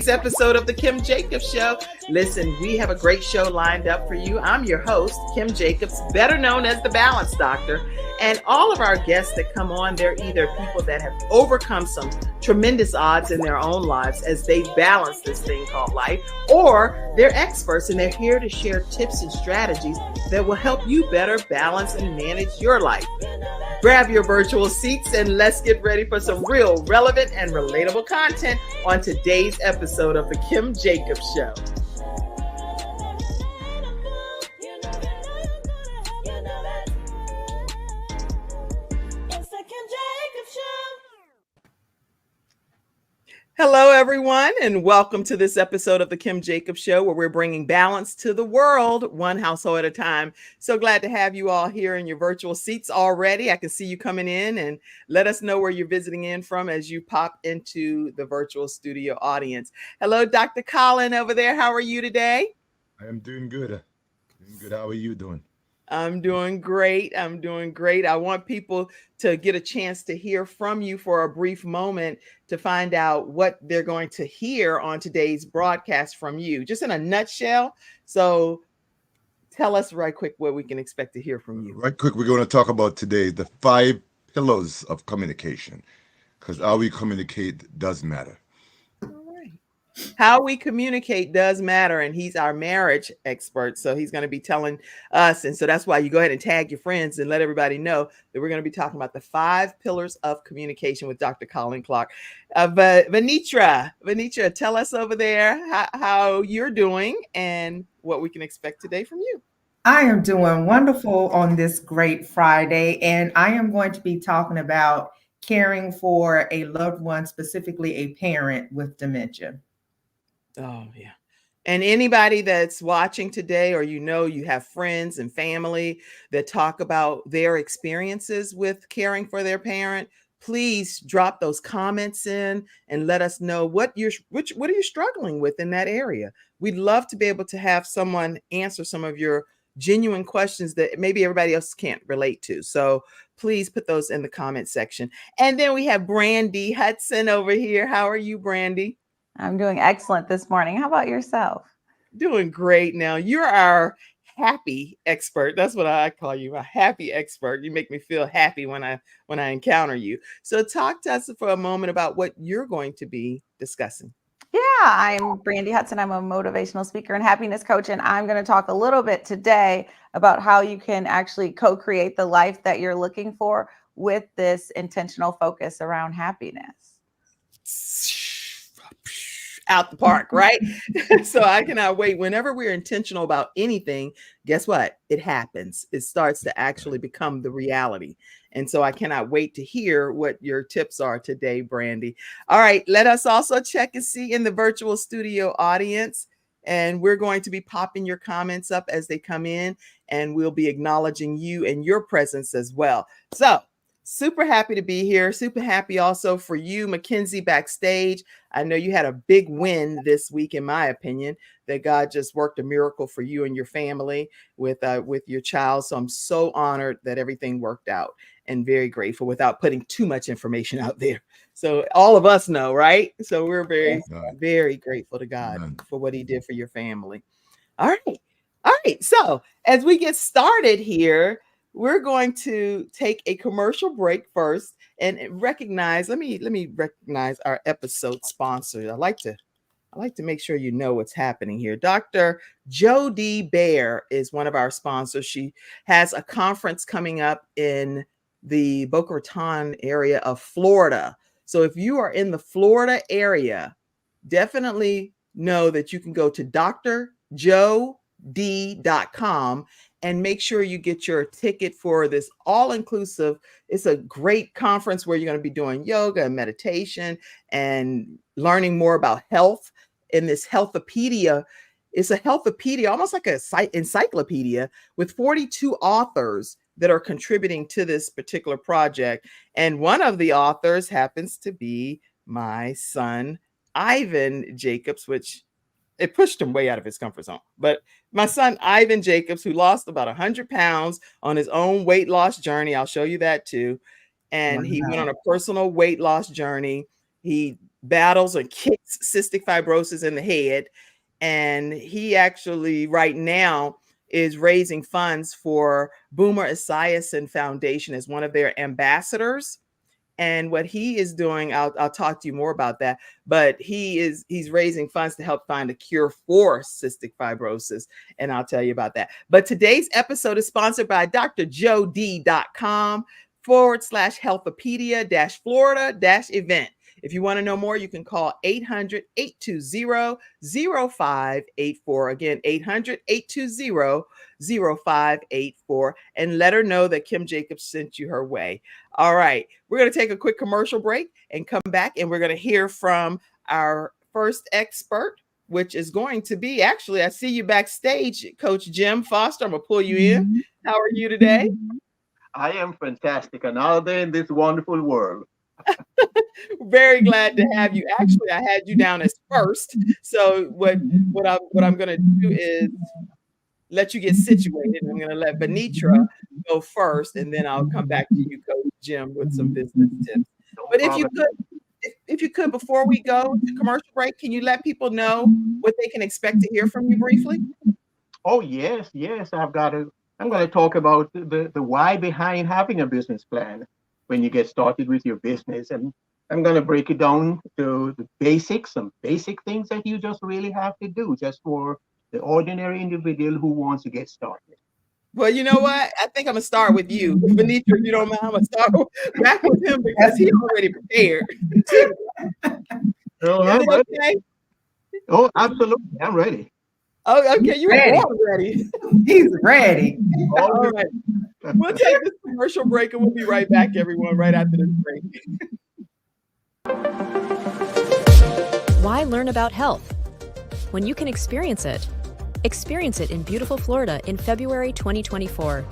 Episode of the Kim Jacobs Show. Listen, we have a great show lined up for you. I'm your host, Kim Jacobs, better known as the Balance Doctor. And all of our guests that come on, they're either people that have overcome some tremendous odds in their own lives as they balance this thing called life, or they're experts and they're here to share tips and strategies that will help you better balance and manage your life. Grab your virtual seats and let's get ready for some real relevant and relatable content on today's episode of the Kim Jacobs Show. Hello, everyone, and welcome to this episode of the Kim Jacobs Show, where we're bringing balance to the world, one household at a time. So glad to have you all here in your virtual seats already. I can see you coming in, and let us know where you're visiting in from as you pop into the virtual studio audience. Hello, Dr. Colin over there. How are you today? I am doing good. How are you doing? I'm doing great. I want people to get a chance to hear from you for a brief moment to find out what they're going to hear on today's broadcast from you, just in a nutshell. So tell us right quick what we can expect to hear from you. Right quick, we're going to talk about today the 5 pillars of communication, because how we communicate does matter. How we communicate does matter, and he's our marriage expert, so he's going to be telling us, and so that's why you go ahead and tag your friends and let everybody know that we're going to be talking about the 5 pillars of communication with Dr. Colin Clarke. Venitra, tell us over there how you're doing and what we can expect today from you. I am doing wonderful on this great Friday, and I am going to be talking about caring for a loved one, specifically a parent with dementia. Oh, yeah. And anybody that's watching today, or you have friends and family that talk about their experiences with caring for their parent, please drop those comments in and let us know what are you struggling with in that area. We'd love to be able to have someone answer some of your genuine questions that maybe everybody else can't relate to. So please put those in the comment section. And then we have Brandi Hudson over here. How are you, Brandi? I'm doing excellent this morning. How about yourself? Doing great. Now, you're our happy expert. That's what I call you, a happy expert. You make me feel happy when I encounter you. So talk to us for a moment about what you're going to be discussing. Yeah, I'm Brandi Hudson. I'm a motivational speaker and happiness coach, and I'm going to talk a little bit today about how you can actually co-create the life that you're looking for with this intentional focus around happiness. Out the park, right? So I cannot wait. Whenever we're intentional about anything, guess what? It happens. It starts to actually become the reality. And so I cannot wait to hear what your tips are today, Brandi. All right, let us also check and see in the virtual studio audience. And we're going to be popping your comments up as they come in, and we'll be acknowledging you and your presence as well. So super happy to be here. Super happy also for you, Mackenzie, backstage. I know you had a big win this week, in my opinion, that God just worked a miracle for you and your family with your child. So I'm so honored that everything worked out and very grateful without putting too much information out there. So all of us know, right? So we're very, very grateful to God for what he did for your family. All right. So as we get started here, we're going to take a commercial break first and recognize, let me recognize our episode sponsor. I like to make sure you know what's happening here. Dr. Jody Bear is one of our sponsors. She has a conference coming up in the Boca Raton area of Florida. So if you are in the Florida area, definitely know that you can go to drjod.com and make sure you get your ticket for this all-inclusive. It's a great conference where you're going to be doing yoga and meditation and learning more about health in this healthopedia. It's a healthopedia, almost like a encyclopedia with 42 authors that are contributing to this particular project. And one of the authors happens to be my son, Ivan Jacobs, which it pushed him way out of his comfort zone. But my son, Ivan Jacobs, who lost about 100 pounds on his own weight loss journey. I'll show you that too. And he went on a personal weight loss journey. He battles and kicks cystic fibrosis in the head. And he actually right now is raising funds for Boomer Esiason Foundation as one of their ambassadors. And what he is doing, I'll talk to you more about that, but he's raising funds to help find a cure for cystic fibrosis. And I'll tell you about that. But today's episode is sponsored by drjod.com/healthopedia-Florida-event. If you want to know more, you can call 800-820-0584. Again, 800-820-0584, and let her know that Kim Jacobs sent you her way. All right, we're going to take a quick commercial break and come back, and we're going to hear from our first expert, which is going to be, actually, I see you backstage, Coach Jim Foster. I'm going to pull you in. How are you today? I am fantastic, and all day in this wonderful world. Very glad to have you. Actually, I had you down as first. So what I'm going to do is let you get situated. I'm going to let Venitra go first, and then I'll come back to you, Coach Jim, with some business tips. But if you could, before we go to commercial break, can you let people know what they can expect to hear from you briefly? Oh, yes. I'm going to talk about the why behind having a business plan when you get started with your business. And I'm going to break it down to the basics, some basic things that you just really have to do just for the ordinary individual who wants to get started. Well, you know what? I think I'm going to start with you. Venitra, if you don't mind, I'm going to start back with him because he's already prepared. Okay? Oh, absolutely. I'm ready. Oh, okay. You're ready. He's ready. All right. We'll take this commercial break and we'll be right back, everyone, right after this break. Why learn about health when you can experience it? Experience it in beautiful Florida in February 2024.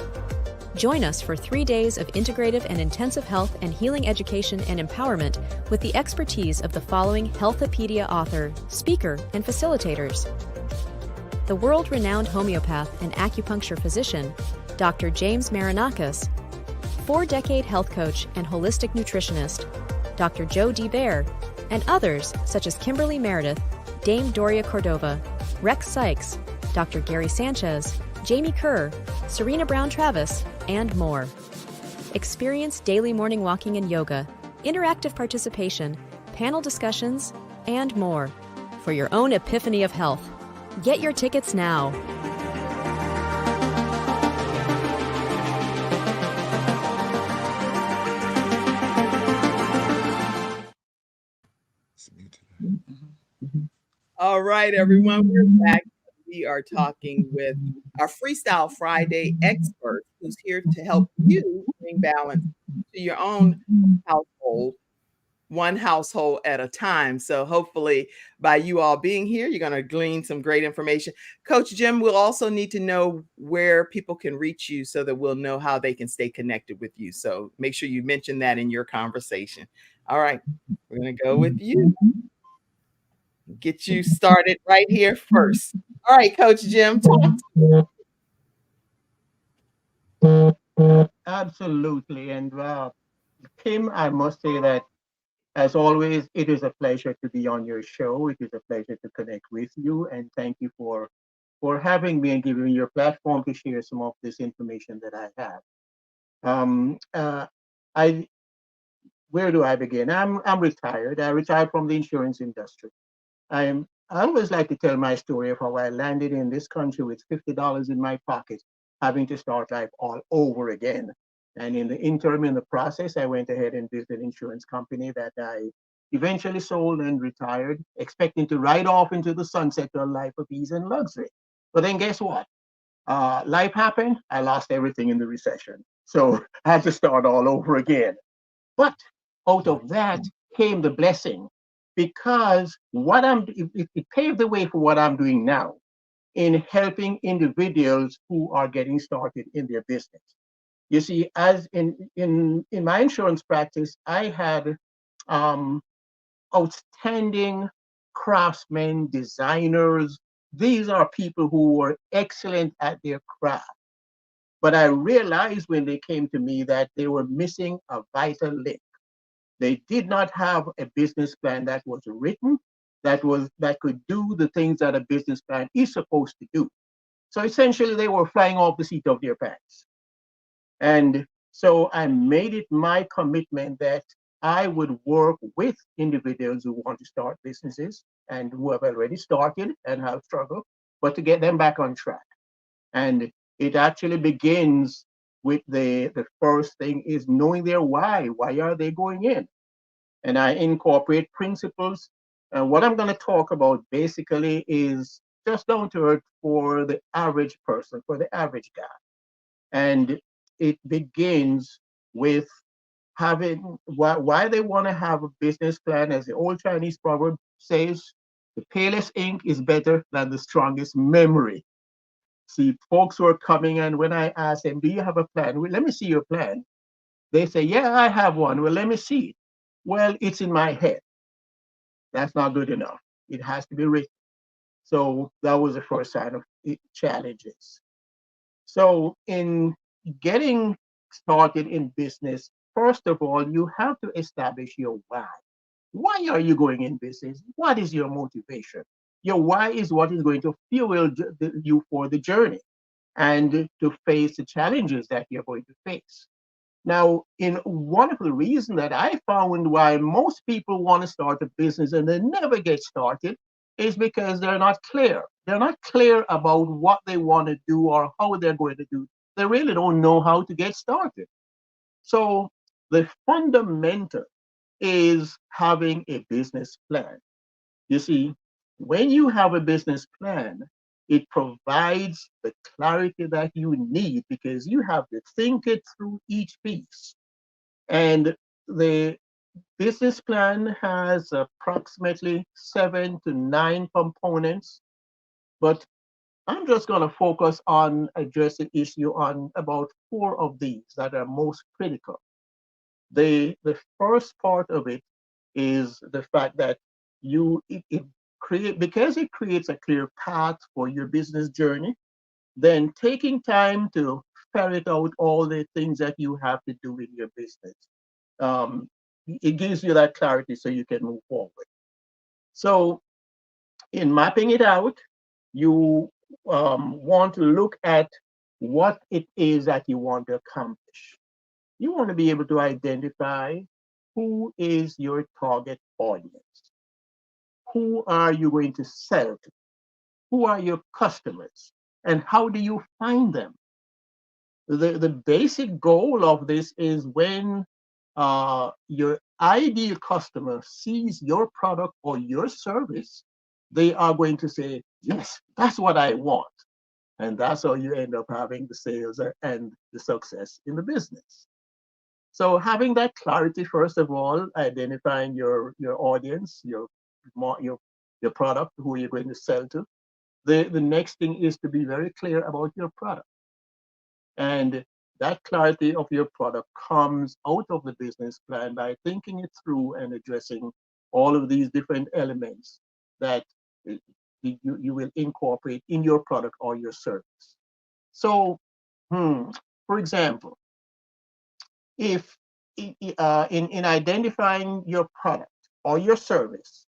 Join us for 3 days of integrative and intensive health and healing education and empowerment with the expertise of the following Healthopedia author, speaker, and facilitators. The world-renowned homeopath and acupuncture physician, Dr. James Marinakis, 4-decade health coach and holistic nutritionist, Dr. Joe D. Bear, and others such as Kimberly Meredith, Dame Doria Cordova, Rex Sykes, Dr. Gary Sanchez, Jamie Kerr, Serena Brown-Travis, and more. Experience daily morning walking and yoga, interactive participation, panel discussions, and more for your own epiphany of health. Get your tickets now. All right, everyone, we're back. We are talking with our Freestyle Friday expert who's here to help you bring balance to your own household, one household at a time. So hopefully by you all being here, you're going to glean some great information. Coach Jim, we'll also need to know where people can reach you so that we'll know how they can stay connected with you. So make sure you mention that in your conversation. All right, we're going to go with you. Get you started right here first. All right, Coach Jim, talk to me. Absolutely. And Kim, I must say that, as always, it is a pleasure to be on your show. It is a pleasure to connect with you. And thank you for having me and giving me your platform to share some of this information that I have. Where do I begin? I'm retired. I retired from the insurance industry. I always like to tell my story of how I landed in this country with $50 in my pocket, having to start life all over again. And in the interim, in the process, I went ahead and built an insurance company that I eventually sold and retired, expecting to ride off into the sunset to a life of ease and luxury. But then guess what? Life happened. I lost everything in the recession. So I had to start all over again. But out of that came the blessing, because it paved the way for what I'm doing now in helping individuals who are getting started in their business. You see, as in my insurance practice, I had outstanding craftsmen, designers. These are people who were excellent at their craft. But I realized when they came to me that they were missing a vital link. They did not have a business plan that was written, that could do the things that a business plan is supposed to do. So essentially, they were flying off the seat of their pants. And so I made it my commitment that I would work with individuals who want to start businesses and who have already started and have struggled, but to get them back on track. And it actually begins with the first thing is knowing their why. Why are they going in? And I incorporate principles. And what I'm going to talk about basically is just down to earth for the average person, for the average guy. And it begins with having why they want to have a business plan. As the old Chinese proverb says, the palest ink is better than the strongest memory. See, folks were coming, and when I asked them, do you have a plan? Well, let me see your plan. They say, yeah, I have one. Well, let me see it. Well, it's in my head. That's not good enough. It has to be written. So that was the first sign of challenges. So in getting started in business, first of all, you have to establish your why. Why are you going in business? What is your motivation? Your why is what is going to fuel you for the journey and to face the challenges that you're going to face. Now, in one of the reasons that I found why most people want to start a business and they never get started is because they're not clear. They're not clear about what they want to do or how they're going to do it. They really don't know how to get started. So the fundamental is having a business plan. You see, when you have a business plan, it provides the clarity that you need because you have to think it through each piece. And the business plan has approximately 7 to 9 components, but I'm just going to focus on address the issue on about 4 of these that are most critical. The first part of it is the fact that it create because it creates a clear path for your business journey, then taking time to ferret out all the things that you have to do in your business. It gives you that clarity so you can move forward. So in mapping it out, you want to look at what it is that you want to accomplish. You want to be able to identify who is your target audience. Who are you going to sell to? Who are your customers? And how do you find them? The basic goal of this is when your ideal customer sees your product or your service, they are going to say, yes, that's what I want. And that's how you end up having the sales and the success in the business. So having that clarity, first of all, identifying your audience, your your product, who you're going to sell to. The next thing is to be very clear about your product. And that clarity of your product comes out of the business plan by thinking it through and addressing all of these different elements that you will incorporate in your product or your service. So, for example, if in identifying your product or your service,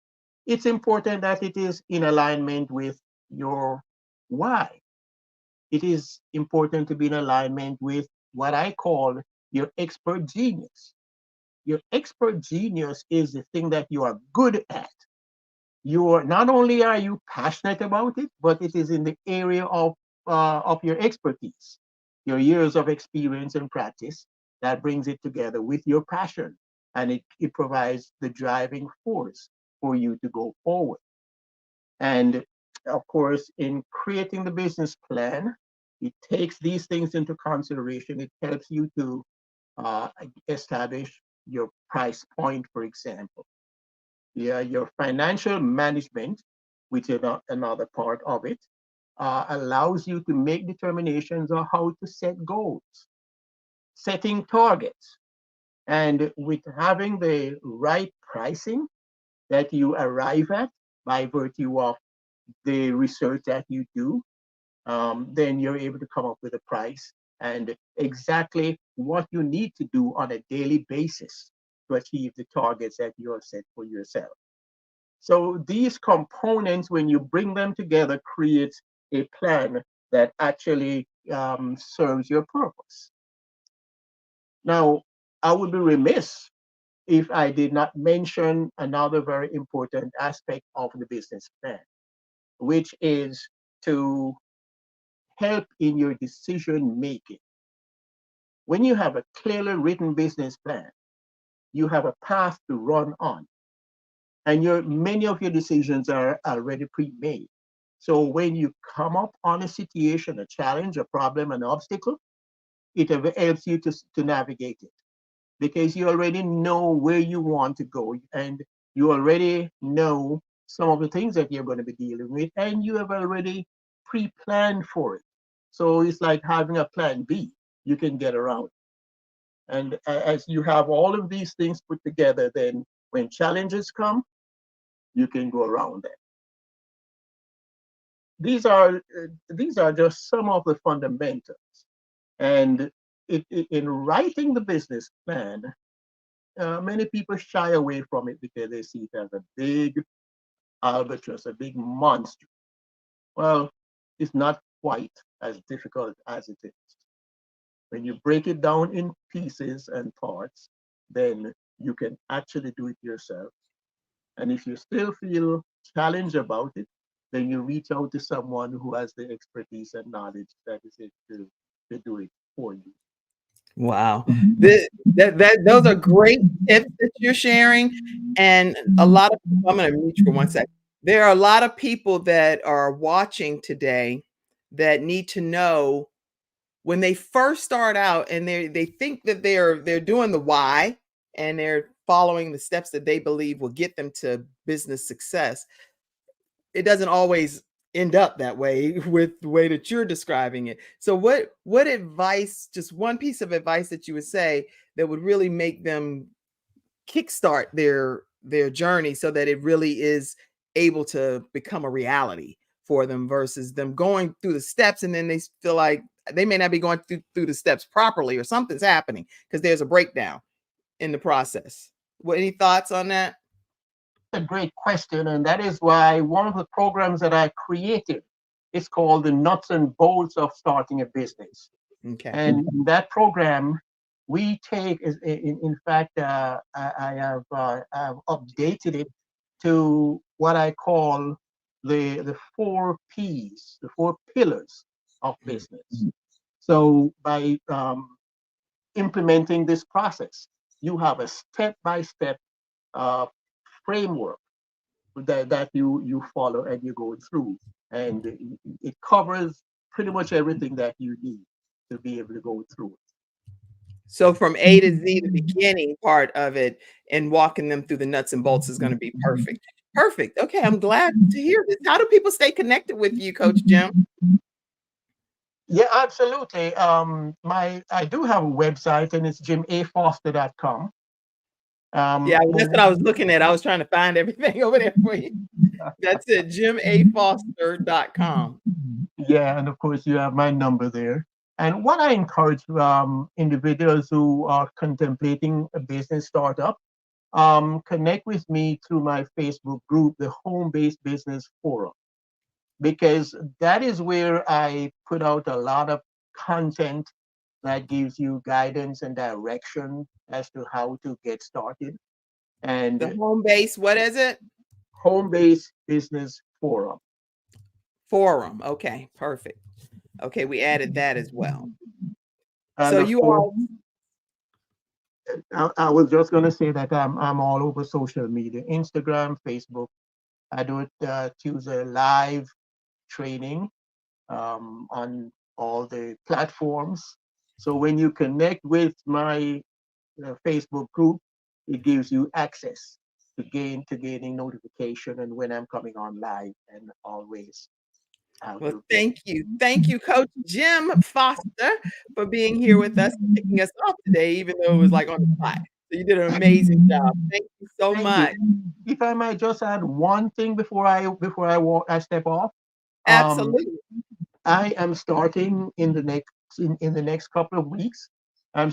it's important that it is in alignment with your why. It is important to be in alignment with what I call your expert genius. Your expert genius is the thing that you are good at. Not only are you passionate about it, but it is in the area of your expertise, your years of experience and practice that brings it together with your passion, and it provides the driving force for you to go forward. And of course, in creating the business plan, it takes these things into consideration. It helps you to establish your price point, for example. Yeah, your financial management, which is another part of it, allows you to make determinations on how to set goals, setting targets, and with having the right pricing that you arrive at by virtue of the research that you do, then you're able to come up with a price and exactly what you need to do on a daily basis to achieve the targets that you have set for yourself. So these components, when you bring them together, creates a plan that actually serves your purpose. Now, I would be remiss if I did not mention another very important aspect of the business plan, which is to help in your decision making. When you have a clearly written business plan, you have a path to run on, and many of your decisions are already pre-made. So when you come up on a situation, a challenge, a problem, an obstacle, it helps you to navigate it because you already know where you want to go and you already know some of the things that you're going to be dealing with and you have already pre-planned for it. So it's like having a plan B. You can get around. And as you have all of these things put together, then when challenges come, you can go around them. These are just some of the fundamentals. And in writing the business plan, many people shy away from it because they see it as a big albatross, a big monster. Well, it's not quite as difficult as it is. When you break it down in pieces and parts, then you can actually do it yourself. And if you still feel challenged about it, then you reach out to someone who has the expertise and knowledge that is it to do it for you. Wow. Those are great tips that you're sharing. And a lot of people, I'm going to mute you for 1 second. There are a lot of people that are watching today that need to know when they first start out and they think that they're doing the why and they're following the steps that they believe will get them to business success. It doesn't always end up that way with the way that you're describing it. So what advice, just one piece of advice that you would say that would really make them kickstart their journey so that it really is able to become a reality for them versus them going through the steps and then they feel like they may not be going through the steps properly or something's happening because there's a breakdown in the process. Any thoughts on that? A great question, and that is why one of the programs that I created is called the Nuts and Bolts of Starting a Business. Okay. And in that program, we take, in fact, I have updated it to what I call the 4 P's, the 4 pillars of business. So by implementing this process, you have a step-by-step framework that you follow and you go through, and it covers pretty much everything that you need to be able to go through it. So from A to Z, the beginning part of it and walking them through the nuts and bolts is going to be perfect. Perfect. Okay, I'm glad to hear this. How do people stay connected with you, Coach Jim? Yeah, absolutely. I do have a website, and it's jimafoster.com. Yeah, that's what I was looking at. I was trying to find everything over there for you. That's it, jimafoster.com. Yeah, and of course you have my number there. And what I encourage individuals who are contemplating a business startup, connect with me through my Facebook group, the Home-Based Business Forum, because that is where I put out a lot of content that gives you guidance and direction as to how to get started. And the Home-Based, what is it? Home-Based Business Forum. Forum. Okay, perfect. Okay, we added that as well. And so you all. I was just going to say that I'm all over social media, Instagram, Facebook. I do it Tuesday live training on all the platforms. So when you connect with my Facebook group, it gives you access to gaining notification and when I'm coming on live and always. Well, thank you, Coach Jim Foster, for being here with us and kicking us off today, even though it was like on the spot. So you did an amazing job. Thank you so much. If I might just add one thing before I step off. Absolutely. I am starting in the next couple of weeks. I'm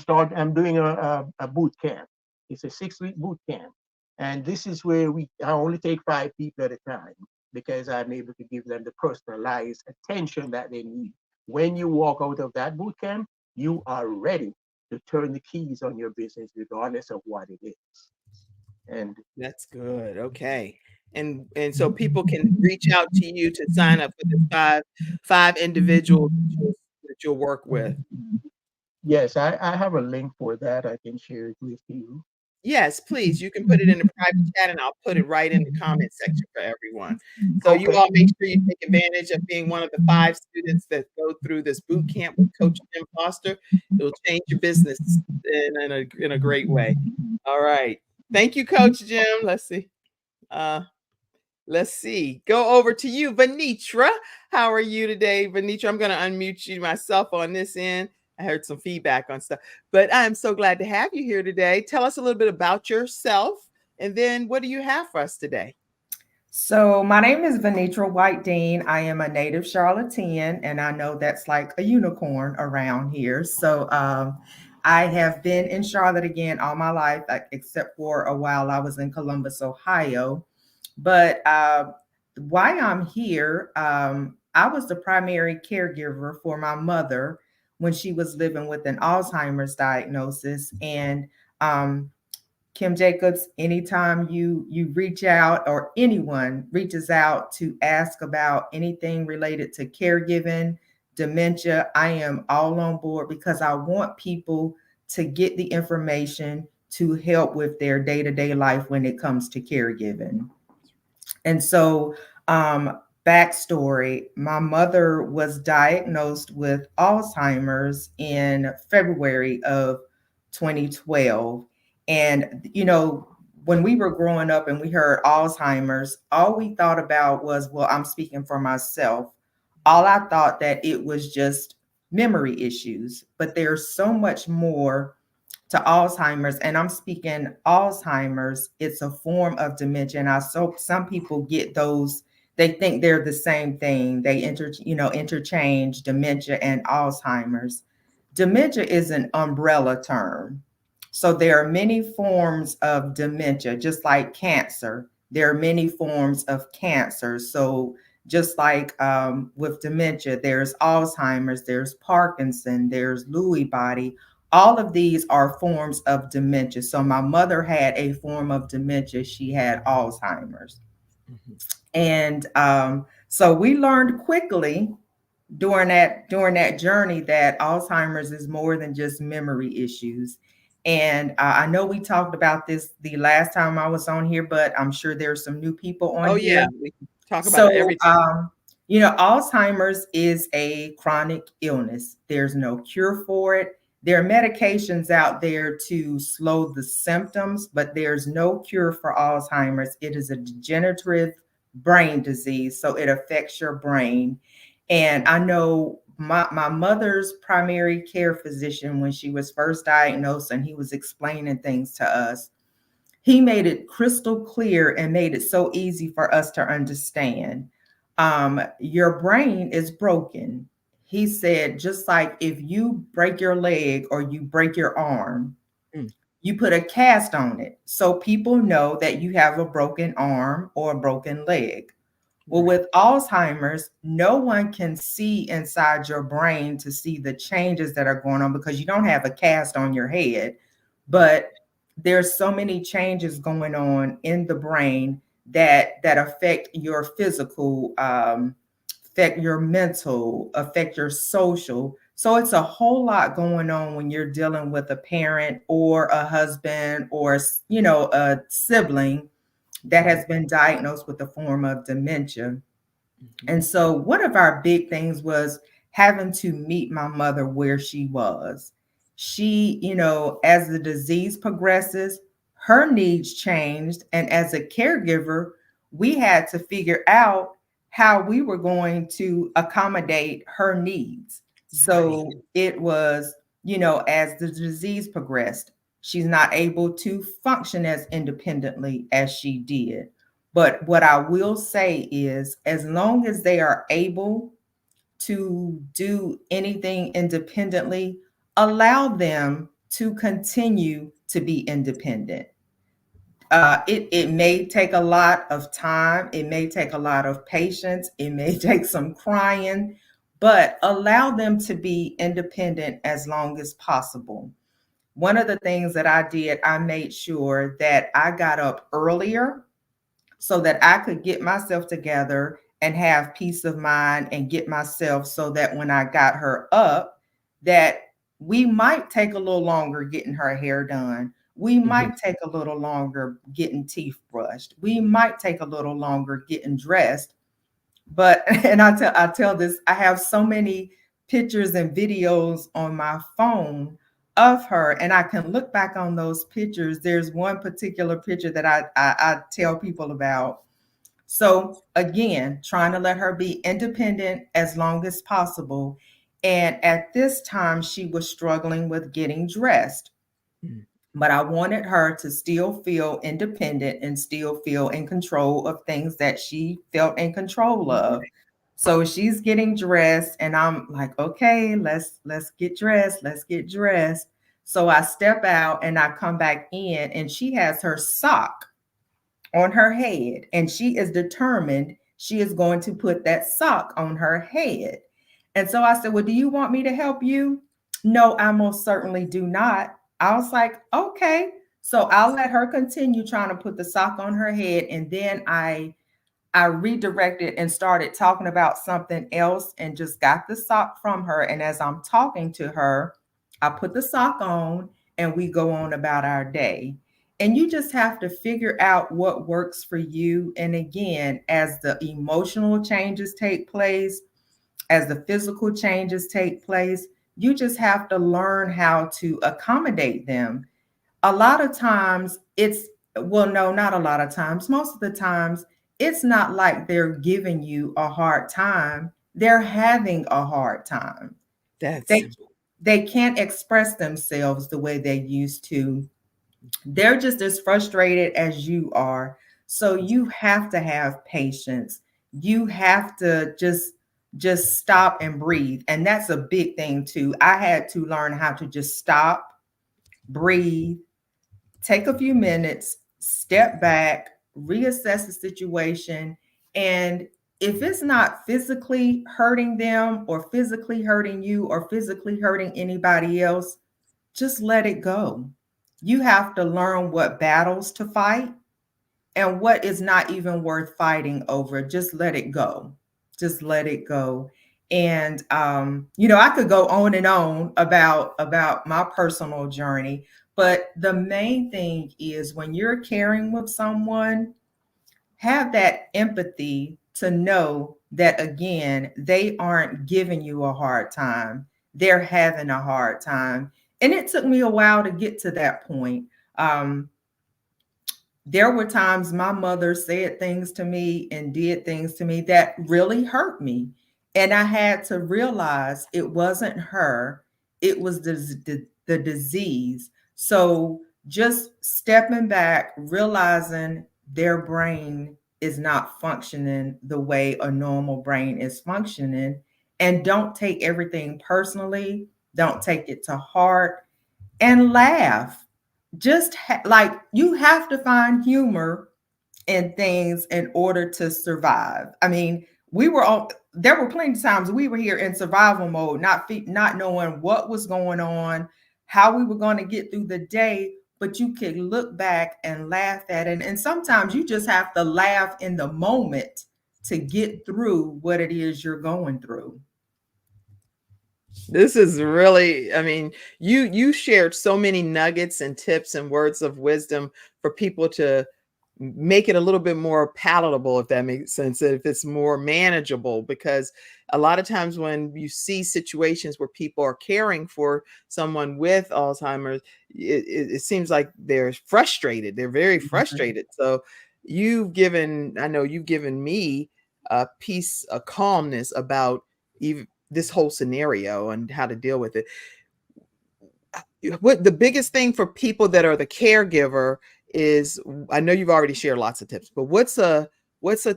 doing a boot camp It's a 6-week boot camp. And this is where I only take 5 people at a time because I'm able to give them the personalized attention that they need. When you walk out of that boot camp, you are ready to turn the keys on your business regardless of what it is. And that's good. Okay. And so people can reach out to you to sign up for the five individuals that you'll work with. yes, I have a link for that. I can share it with you. Yes, please. You can put it in the private chat and I'll put it right in the comment section for everyone. So you Okay. all make sure you take advantage of being one of the 5 students that go through this boot camp with Coach Jim Foster. It will change your business in a great way. All right. Thank you, Coach Jim. Let's see. Go over to you, Venitra. How are you today, Venitra? I'm going to unmute you myself on this end. I heard some feedback on stuff, but I'm so glad to have you here today. Tell us a little bit about yourself, and then what do you have for us today? So my name is Venitra White-Dean. I am a native Charlottean, and I know that's like a unicorn around here. So I have been in Charlotte again all my life, except for a while I was in Columbus, Ohio. But why I'm here, I was the primary caregiver for my mother when she was living with an Alzheimer's diagnosis. And Kim Jacobs, anytime you reach out or anyone reaches out to ask about anything related to caregiving, dementia, I am all on board because I want people to get the information to help with their day-to-day life when it comes to caregiving. And so, backstory, my mother was diagnosed with Alzheimer's in February of 2012. And, when we were growing up and we heard Alzheimer's, all we thought about was, well, I'm speaking for myself. All I thought that it was just memory issues, but there's so much more to Alzheimer's, and I'm speaking Alzheimer's. It's a form of dementia, and some people get those. They think they're the same thing. They interchange dementia and Alzheimer's. Dementia is an umbrella term, so there are many forms of dementia, just like cancer. There are many forms of cancer. So just like with dementia, there's Alzheimer's, there's Parkinson, there's Lewy body. All of these are forms of dementia. So my mother had a form of dementia. She had Alzheimer's. Mm-hmm. And so we learned quickly during that journey that Alzheimer's is more than just memory issues. And I know we talked about this the last time I was on here, but I'm sure there's some new people on here. Yeah, we talk about it every time. Alzheimer's is a chronic illness. There's no cure for it. There are medications out there to slow the symptoms, but there's no cure for Alzheimer's. It is a degenerative brain disease, so it affects your brain. And I know my mother's primary care physician, when she was first diagnosed and he was explaining things to us, he made it crystal clear and made it so easy for us to understand. Your brain is broken. He said, just like if you break your leg or you break your arm, you put a cast on it so people know that you have a broken arm or a broken leg. Well, with Alzheimer's, no one can see inside your brain to see the changes that are going on because you don't have a cast on your head. But there's so many changes going on in the brain that affect your physical, affect your mental, affect your social. So it's a whole lot going on when you're dealing with a parent or a husband or, a sibling that has been diagnosed with a form of dementia. Mm-hmm. And so one of our big things was having to meet my mother where she was. She, as the disease progresses, her needs changed. And as a caregiver, we had to figure out how we were going to accommodate her needs. So it was, as the disease progressed, she's not able to function as independently as she did. But what I will say is, as long as they are able to do anything independently, allow them to continue to be independent. It may take a lot of time. It may take a lot of patience. It may take some crying, but allow them to be independent as long as possible. One of the things that I did, I made sure that I got up earlier so that I could get myself together and have peace of mind and get myself so that when I got her up, that we might take a little longer getting her hair done. We might take a little longer getting teeth brushed. We might take a little longer getting dressed. But, and I tell this, I have so many pictures and videos on my phone of her, and I can look back on those pictures. There's one particular picture that I tell people about. So again, trying to let her be independent as long as possible. And at this time, she was struggling with getting dressed. But I wanted her to still feel independent and still feel in control of things that she felt in control of. So she's getting dressed and I'm like, okay, let's get dressed. Let's get dressed. So I step out and I come back in and she has her sock on her head and she is determined she is going to put that sock on her head. And so I said, well, do you want me to help you? No, I most certainly do not. I was like, okay. So I'll let her continue trying to put the sock on her head. And then I redirected and started talking about something else and just got the sock from her. And as I'm talking to her, I put the sock on and we go on about our day. And you just have to figure out what works for you. And again, as the emotional changes take place, as the physical changes take place, you just have to learn how to accommodate them. A lot of times no, not a lot of times. Most of the times, it's not like they're giving you a hard time. They're having a hard time. They can't express themselves the way they used to. They're just as frustrated as you are. So you have to have patience. You have to just stop and breathe. And that's a big thing too. I had to learn how to just stop, breathe, take a few minutes, step back, reassess the situation. And if it's not physically hurting them or physically hurting you or physically hurting anybody else, just let it go. You have to learn what battles to fight and what is not even worth fighting over. Just let it go. Just let it go. And I could go on and on about my personal journey, but the main thing is when you're caring with someone, have that empathy to know that again, they aren't giving you a hard time. They're having a hard time. And it took me a while to get to that point. There were times my mother said things to me and did things to me that really hurt me. And I had to realize it wasn't her, it was the disease. So just stepping back, realizing their brain is not functioning the way a normal brain is functioning. And don't take everything personally. Don't take it to heart and laugh. Just like you have to find humor in things in order to survive. I mean, there were plenty of times we were here in survival mode, not knowing what was going on, how we were going to get through the day, but you could look back and laugh at it. And sometimes you just have to laugh in the moment to get through what it is you're going through. This is really, I mean, you shared so many nuggets and tips and words of wisdom for people to make it a little bit more palatable, if that makes sense, if it's more manageable, because a lot of times when you see situations where people are caring for someone with Alzheimer's, it seems like they're frustrated. They're very frustrated. So I know you've given me a piece of calmness about even this whole scenario and how to deal with it. What the biggest thing for people that are the caregiver is, I know you've already shared lots of tips, but what's a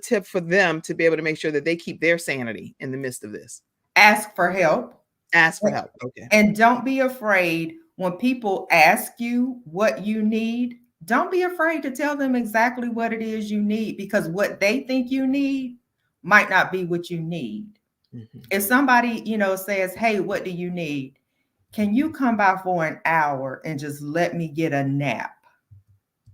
tip for them to be able to make sure that they keep their sanity in the midst of this? Ask for help. Ask for help. Okay. And don't be afraid when people ask you what you need, don't be afraid to tell them exactly what it is you need, because what they think you need might not be what you need. Mhm. If somebody, says, hey, what do you need? Can you come by for an hour and just let me get a nap?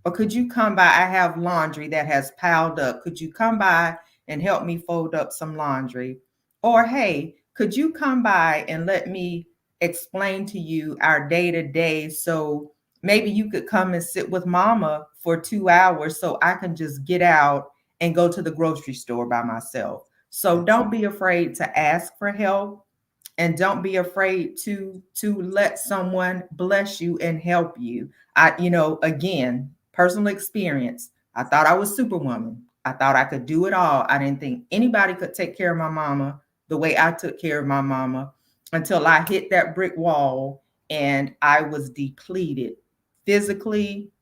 Or could you come by? I have laundry that has piled up. Could you come by and help me fold up some laundry? Or, hey, could you come by and let me explain to you our day to day? So maybe you could come and sit with mama for 2 hours so I can just get out and go to the grocery store by myself. So don't be afraid to ask for help, and don't be afraid to let someone bless you and help you. Again, personal experience. I thought I was Superwoman. I thought I could do it all. I didn't think anybody could take care of my mama the way I took care of my mama, until I hit that brick wall and I was depleted, physically,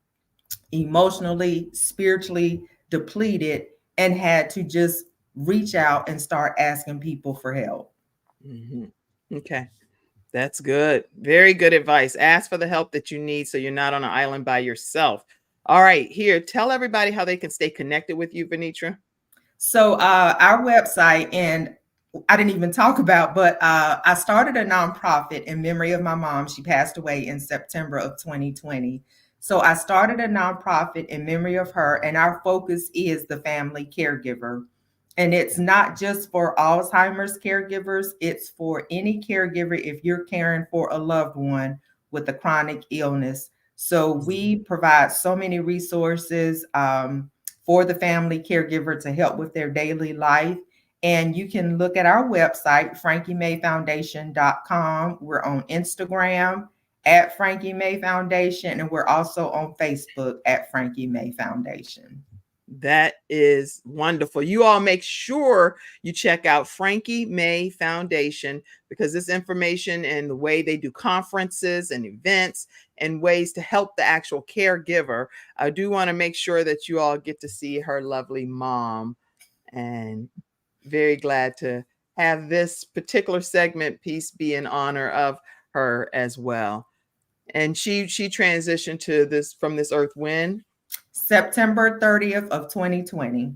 emotionally, spiritually depleted, and had to just reach out and start asking people for help. Mm-hmm. Okay. That's good. Very good advice. Ask for the help that you need so you're not on an island by yourself. All right. Here, tell everybody how they can stay connected with you, Venitra. So our website, and I didn't even talk about, but I started a nonprofit in memory of my mom. She passed away in September of 2020. So I started a nonprofit in memory of her, and our focus is the family caregiver. And it's not just for Alzheimer's caregivers, it's for any caregiver if you're caring for a loved one with a chronic illness. So we provide so many resources for the family caregiver to help with their daily life. And you can look at our website, frankiemayfoundation.com. We're on Instagram at Frankie May Foundation, and we're also on Facebook at Frankie May Foundation. That is wonderful. You all make sure you check out Frankie May Foundation, because this information and the way they do conferences and events and ways to help the actual caregiver. I do want to make sure that you all get to see her lovely mom, and very glad to have this particular segment piece be in honor of her as well. And she transitioned to this from this earth when? September 30th of 2020.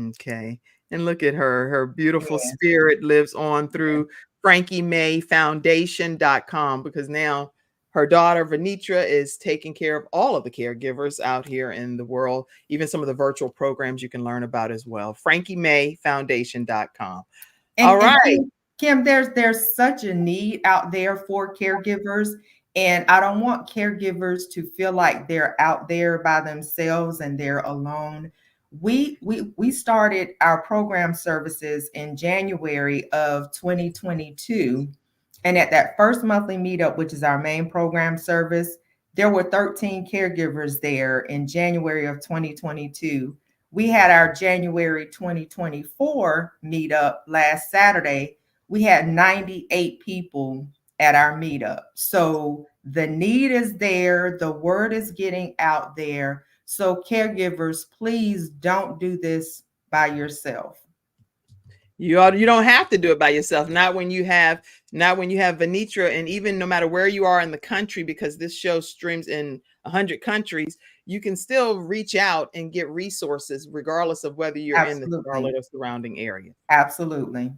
Okay. And look at her. Her beautiful spirit lives on through frankiemayfoundation.com, because now her daughter Venitra is taking care of all of the caregivers out here in the world, even some of the virtual programs you can learn about as well. frankiemayfoundation.com. All right. And Kim, there's such a need out there for caregivers. And I don't want caregivers to feel like they're out there by themselves and they're alone. We started our program services in January of 2022. And at that first monthly meetup, which is our main program service, there were 13 caregivers there in January of 2022. We had our January 2024 meetup last Saturday. We had 98 people at our meetup. So the need is there. The word is getting out there. So caregivers, please don't do this by yourself. You don't have to do it by yourself. Not when you have Venitra, and even no matter where you are in the country, because this show streams in 100 countries, you can still reach out and get resources regardless of whether you're in the Charlotte or surrounding area. Absolutely.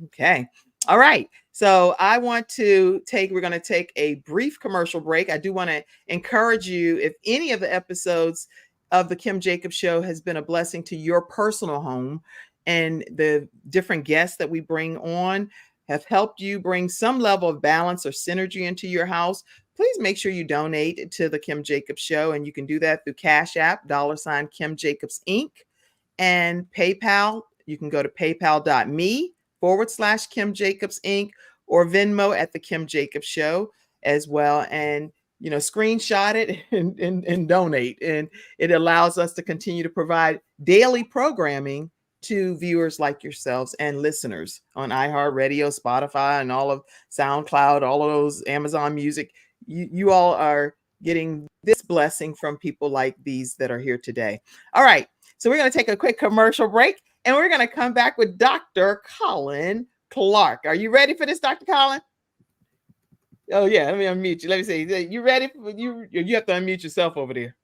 Okay. All right. So we're going to take a brief commercial break. I do want to encourage you, if any of the episodes of the Kim Jacobs Show has been a blessing to your personal home, and the different guests that we bring on have helped you bring some level of balance or synergy into your house, please make sure you donate to the Kim Jacobs Show. And you can do that through Cash App, $Kimjacobsinc, and PayPal. You can go to paypal.me/KimJacobsInc, or Venmo at the Kim Jacobs Show as well. And screenshot it and donate. And it allows us to continue to provide daily programming to viewers like yourselves and listeners on iHeartRadio, Spotify, and all of SoundCloud, all of those, Amazon Music. You all are getting this blessing from people like these that are here today. All right. So we're going to take a quick commercial break, and we're going to come back with Dr. Colin Clarke. Are you ready for this, Dr. Colin? Oh yeah, let me unmute you. Let me see. You ready? You have to unmute yourself over there.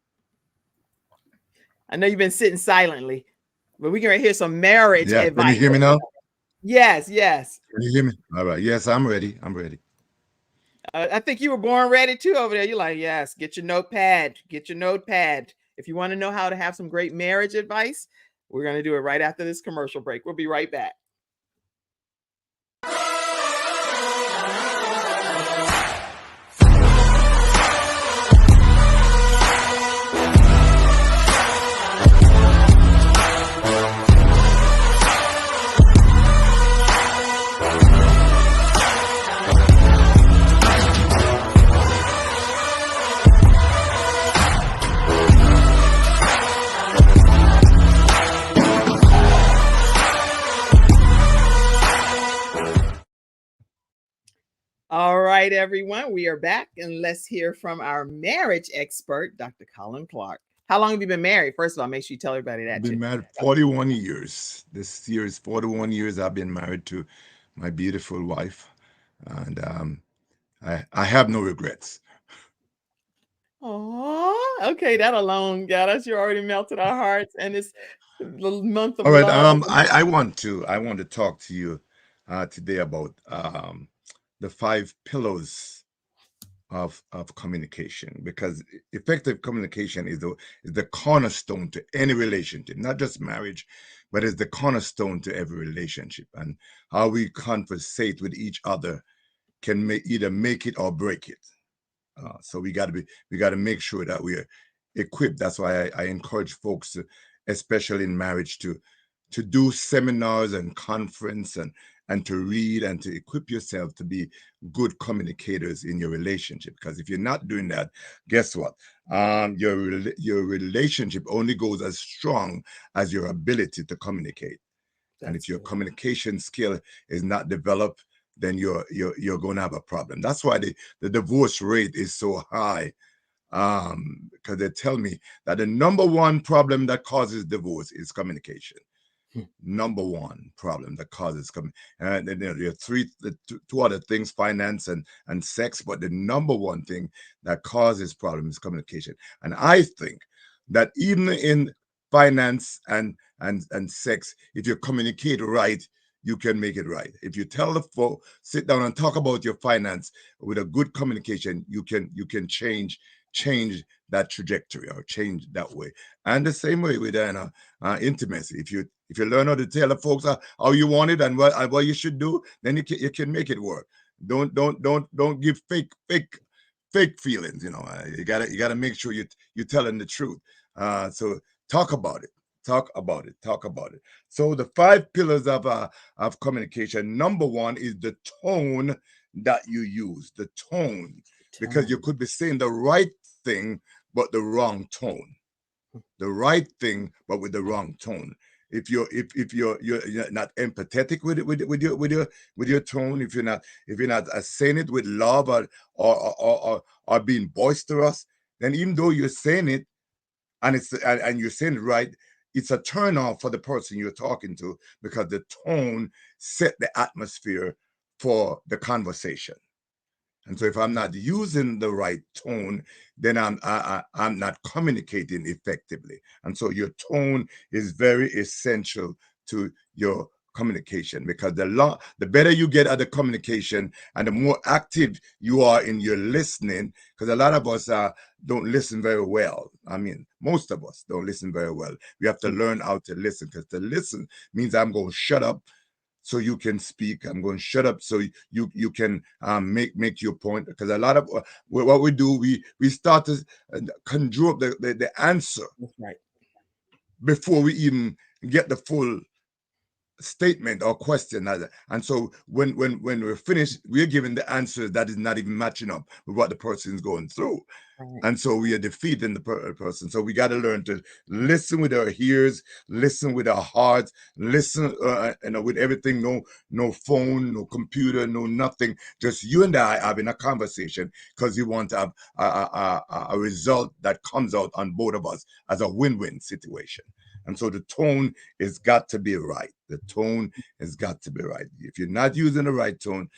I know you've been sitting silently, but we can hear some marriage Yeah, advice. can you hear me now? Yes, yes. Can you hear me? All right. Yes, I'm ready. I'm ready. I think you were born ready too over there. You're like, yes, get your notepad. Get your notepad. If you want to know how to have some great marriage advice, we're going to do it right after this commercial break. We'll be right back. All right, everyone, we are back, and let's hear from our marriage expert, Dr. Colin Clarke. How long have you been married? First of all, make sure you tell everybody that. I've been married 41 years. This year is 41 years I've been married to my beautiful wife, and I have no regrets. Oh, okay, that alone got us. You already melted our hearts, and it's the month of All right. love. I want to talk to you today about the 5 pillars of communication, because effective communication is the cornerstone to any relationship, not just marriage, but is the cornerstone to every relationship. And how we conversate with each other can either make it or break it. So we got to make sure that we're equipped. That's why I encourage folks, especially in marriage, to do seminars and conference and to read and to equip yourself to be good communicators in your relationship. Because if you're not doing that, guess what? Your relationship only goes as strong as your ability to communicate. And if your communication skill is not developed, then you're going to have a problem. That's why the divorce rate is so high, because they tell me that the number one problem that causes divorce is communication. Number one problem that causes and then there are two other things: finance and sex. But the number one thing that causes problems is communication. And I think that even in finance and sex, if you communicate right, you can make it right. If you tell the folk, sit down and talk about your finance with a good communication, you can change that trajectory or change that way. And the same way with intimacy. If you learn how to tell the folks how you want it and what you should do, then you can make it work. Don't give fake feelings. You gotta make sure you're telling the truth. So talk about it. Talk about it. So the 5 pillars of communication. Number 1 is the tone that you use. The tone, because you could be saying the right thing but the wrong tone. The right thing but with the wrong tone. If you're not empathetic with your tone, if you're not saying it with love or being boisterous, then even though you're saying it and you're saying it right, it's a turn off for the person you're talking to, because the tone set the atmosphere for the conversation. And so if I'm not using the right tone, then I'm not communicating effectively. And so your tone is very essential to your communication, because the better you get at the communication and the more active you are in your listening, because a lot of us don't listen very well. I mean, most of us don't listen very well. We have to learn how to listen, because to listen means I'm going to shut up so you can speak. I'm going to shut up so you can make your point. Because a lot of what we do, we start to conjure up the answer. That's right. Before we even get the full statement or question. And so when we're finished, we're given the answer that is not even matching up with what the person is going through. Right. And so we are defeating the person. So we got to learn to listen with our ears, listen with our hearts, listen with everything. No phone, no computer, no nothing. Just you and I having a conversation, because you want to have a result that comes out on both of us as a win-win situation. And so the tone has got to be right. The tone has got to be right. If you're not using the right tone,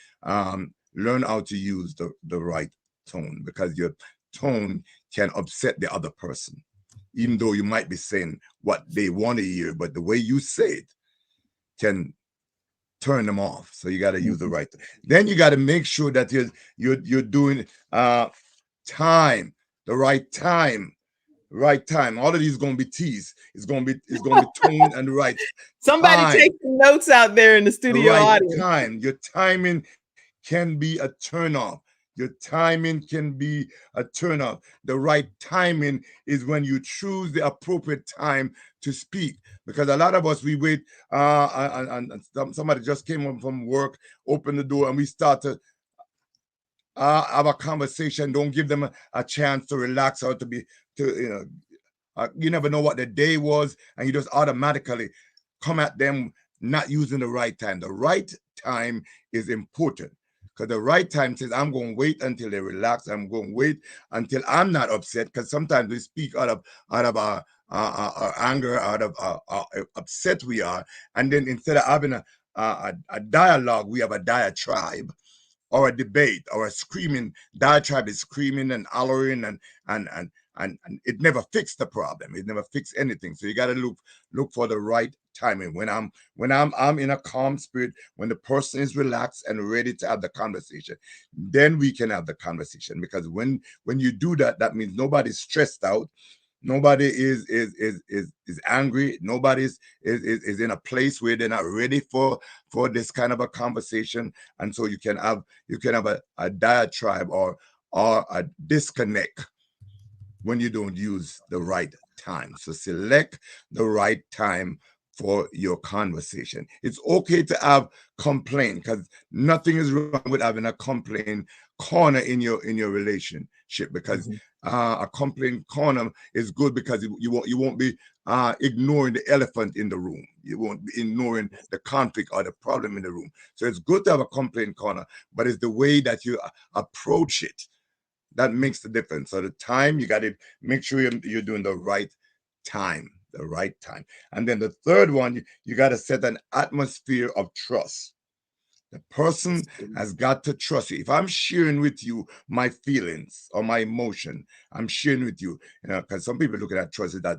learn how to use the right tone, because your tone can upset the other person, even though you might be saying what they want to hear, but the way you say it can turn them off. So you got to use the right. Then you got to make sure that you're doing time, the right time. Right time. All of these going to be T's. It's going to be tone and the right Somebody time. take some notes out there in the The studio right audience. time. Your timing can be a turn off. Your timing can be a turn off. The right timing is when you choose the appropriate time to speak. Because a lot of us, we wait, and somebody just came home from work, open the door, and we start to have a conversation. Don't give them a chance to relax or to be, you never know what the day was, and you just automatically come at them not using the right time. The right time is important, because the right time says, I'm going to wait until they relax. I'm going to wait until I'm not upset, because sometimes we speak out of our anger, out of how upset we are, and then instead of having a dialogue, we have a diatribe or a debate or a screaming. Diatribe is screaming and hollering, and it never fixed the problem. It never fixed anything. So you got to look for the right timing. When I'm in a calm spirit, when the person is relaxed and ready to have the conversation, then we can have the conversation. Because when you do that, that means nobody's stressed out. Nobody is angry. Nobody's is in a place where they're not ready for this kind of a conversation, and so you can have a diatribe or a disconnect when you don't use the right time. So select the right time for your conversation. It's okay to have complaint, because nothing is wrong with having a complaint corner in your relationship, because a complaint corner is good, because you won't be ignoring the elephant in the room. You won't be ignoring the conflict or the problem in the room. So it's good to have a complaint corner, but it's the way that you approach it that makes the difference. So the time, you got to make sure you're doing the right time. And then the third one, you got to set an atmosphere of trust. The person has got to trust you. If I'm sharing with you my feelings or my emotion, I'm sharing with you, because some people look at trust as that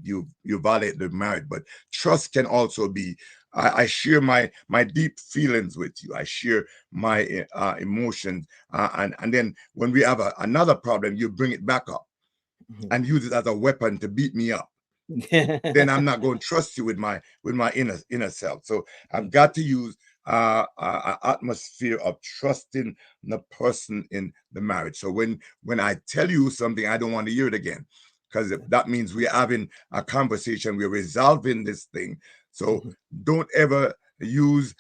you violate the marriage, but trust can also be, I share my deep feelings with you. I share my emotions, and then when we have another problem, you bring it back up and use it as a weapon to beat me up. Then I'm not going to trust you with my inner self. So I've got to use an atmosphere of trusting the person in the marriage. So when I tell you something, I don't want to hear it again, because that means we're having a conversation, we're resolving this thing. So don't ever use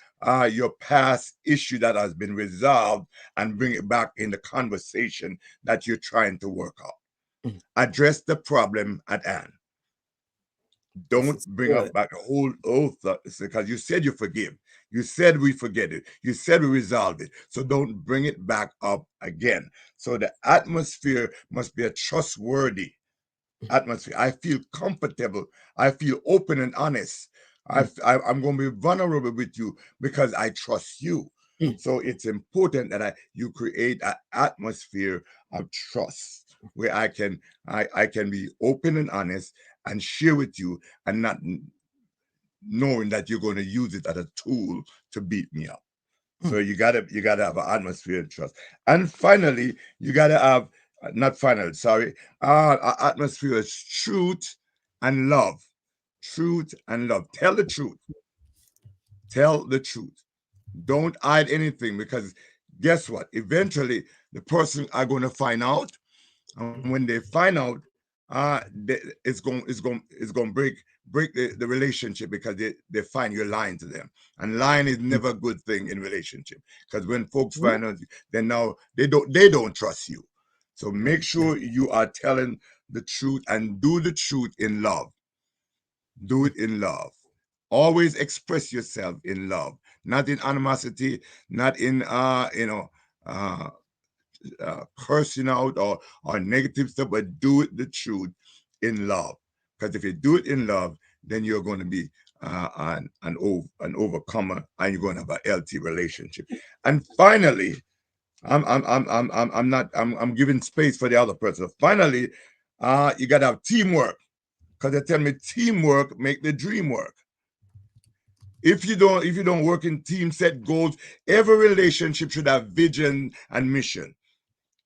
your past issue that has been resolved and bring it back in the conversation that you're trying to work out. Address the problem at hand. Don't bring up back a whole thought, because you said you forgive. You said we forget it. You said we resolve it. So don't bring it back up again. So the atmosphere must be a trustworthy atmosphere. I feel comfortable. I feel open and honest. I'm going to be vulnerable with you because I trust you. So it's important that you create an atmosphere of trust where I can be open and honest and share with you, and not knowing that you're going to use it as a tool to beat me up. So you gotta have an atmosphere of trust. And finally, you gotta have not final, sorry, an atmosphere of truth and love. Truth and love. Tell the truth. Tell the truth. Don't hide anything, because guess what? Eventually, the person are going to find out, and when they find out, it's going to break the relationship, because they find you're lying to them, and lying is never a good thing in relationship, because when folks find out, then now they don't trust you. So make sure you are telling the truth, and do the truth in love. Do it in love. Always express yourself in love, not in animosity, not in cursing out or negative stuff, but do it the truth in love. Because if you do it in love, then you're going to be an overcomer, and you're going to have a healthy relationship. And finally, I'm giving space for the other person. Finally, you got to have teamwork, because they tell me teamwork make the dream work. If you don't work in team, set goals, every relationship should have vision and mission.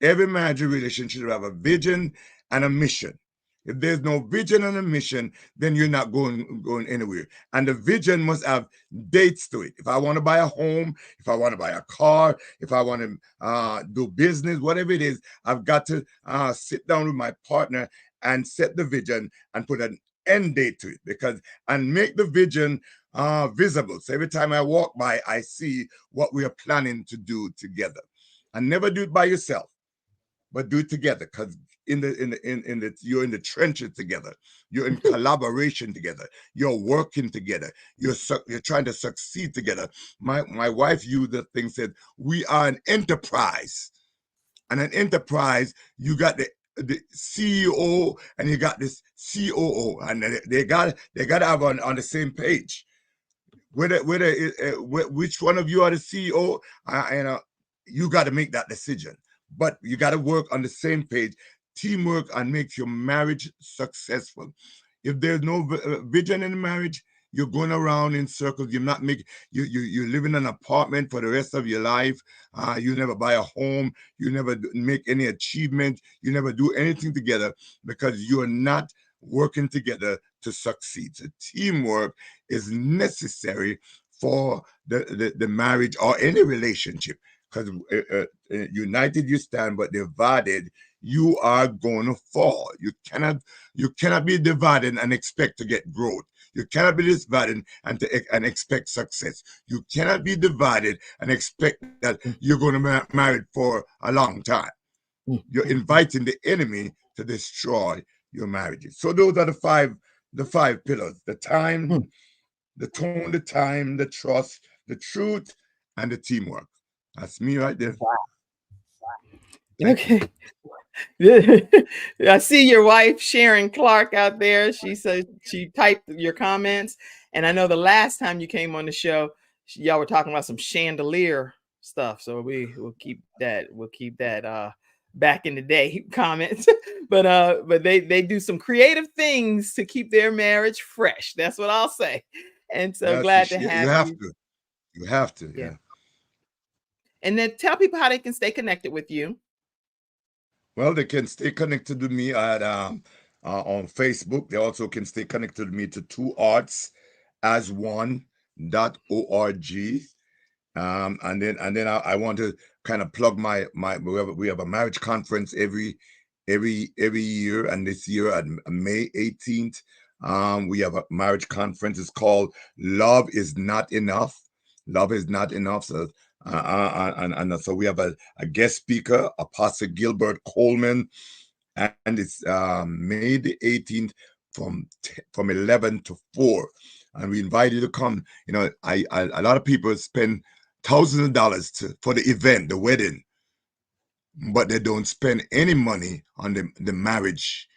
Every marriage relationship should have a vision and a mission. If there's no vision and a mission, then you're not going anywhere. And the vision must have dates to it. If I want to buy a home, if I want to buy a car, if I want to do business, whatever it is, I've got to sit down with my partner and set the vision and put an end date to it, and make the vision visible. So every time I walk by, I see what we are planning to do together. And never do it by yourself, but do it together, because you're in the trenches together. You're in collaboration together. You're working together. You're trying to succeed together. My wife used the thing, said, we are an enterprise. And an enterprise, you got the CEO and you got this COO, and they got to have on the same page. Which one of you are the CEO, you got to make that decision. But you got to work on the same page. Teamwork and make your marriage successful. If there's no vision in the marriage, you're going around in circles. You're not making. You live in an apartment for the rest of your life. You never buy a home. You never make any achievement. You never do anything together, because you're not working together to succeed. So teamwork is necessary for the marriage or any relationship, because united you stand, but divided you are going to fall. You cannot be divided and expect to get growth. You cannot be divided and expect success. You cannot be divided and expect that you're going to marry for a long time. You're inviting the enemy to destroy your marriages. So those are the five pillars: the time, the tone, the time, the trust, the truth, and the teamwork. That's me right there. Okay. I see your wife, Sharon Clarke, out there. She said she typed your comments. And I know the last time you came on the show, y'all were talking about some chandelier stuff. So we'll keep that. We'll keep that back in the day comments. But they do some creative things to keep their marriage fresh. That's what I'll say. And so glad to have you. You have to. Yeah. And then tell people how they can stay connected with you. Well, they can stay connected to me at on Facebook. They also can stay connected to me to 2artsasone.org. And then I want to kind of plug my we have a marriage conference every year, and this year on May 18th, we have a marriage conference. It's called Love Is Not Enough. Love Is Not Enough. So so we have a guest speaker, Apostle Gilbert Coleman, and it's May the 18th from 11 to 4, and we invite you to come. You know, a lot of people spend thousands of dollars for the event, the wedding, but they don't spend any money on the marriage,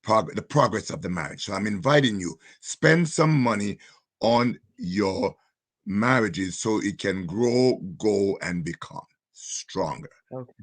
the progress of the marriage. So I'm inviting you, spend some money on your marriages so it can grow, go, and become stronger. Okay.